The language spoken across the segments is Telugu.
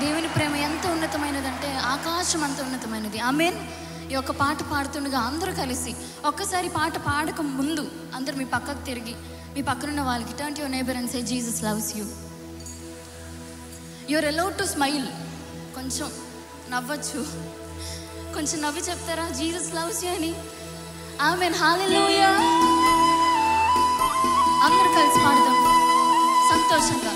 దేవుని ప్రేమ ఎంత ఉన్నతమైనదంటే ఆకాశం అంత ఉన్నతమైనది. ఆమేన్. ఈ యొక్క పాట పాడుతుండగా అందరూ కలిసి ఒక్కసారి పాట పాడక ముందు అందరూ మీ పక్కకు తిరిగి మీ పక్కనున్న వాళ్ళకి turn to your neighbour and say Jesus loves you. You're allowed to smile. కొంచెం నవ్వచ్చు, కొంచెం నవ్వి చెప్తారా జీసస్ లవ్స్ యూ అని? ఆమేన్. హల్లెలూయా. అందరూ కలిసి పాడదాం సంతోషంగా.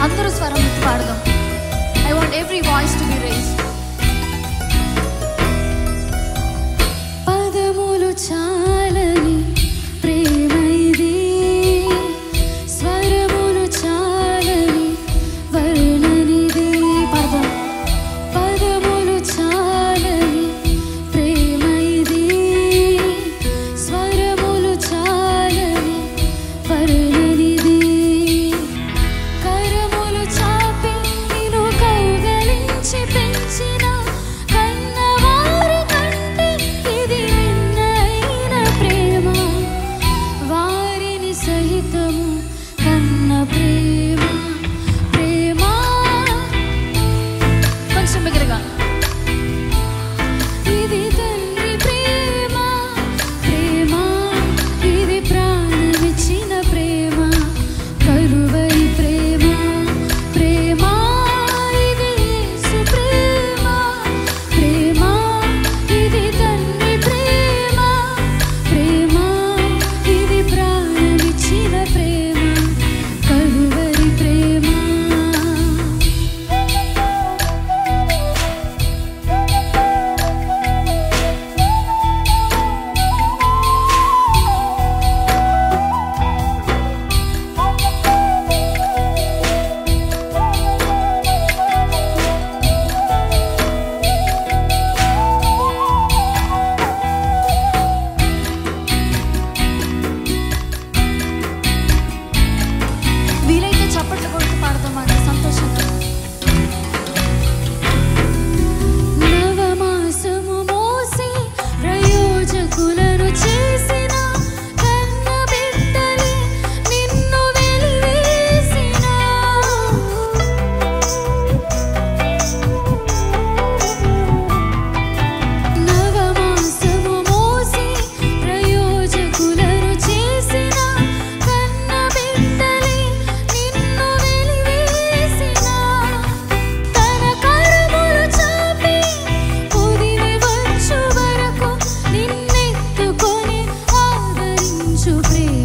అందరూ స్వరం ఎత్తి పాడదాం. I want every voice to be raised. పదములు చాలని ప్రేమ ఇది, స్వరములు చాలని వర్ణనిది. పాడదాం. పదములు చాలని ప్రేమ ఇది, స్వరములు చాలని వర్ణనిది. కరములు చాపి నిన్ను కౌగలించి పెంచిన కన్నవారి కంటే ఇది నిన్నైన ప్రేమ, వారిని సహితము కన్న ప్రేమ. ప్రేమ కొంచెం బిగ్గరగా. ఇది తండ్రి ప్రేమ, ప్రేమ ఇది ప్రాణమిచ్చిన ప్రేమ. కలువరి ప్రేమ, ప్రేమ ఇది యేసు ప్రేమ. ప్రేమ ఇది తండ్రి ప్రేమ, ప్రేమ ఇది ప్రాణమిచ్చిన ప్రేమ. కలువరి ప్రేమ. వీలైతే చప్పట్లు కొడుతూ పాడదామండి సంతోషంగా. నవమాసము మోసి ప్రయోజకులను చేసిన కన్న బిడ్డలే నిన్ను వెలివేసిన. నవమాసము మోసి ప్రయోజకులను చేసిన కన్న బిడ్డలే నిన్ను వెలివేసిన. తన కరములు చాపి పొదివి వచ్చు వరకు నిన్నెత్తుకొని ఆదరించు ప్రేమ.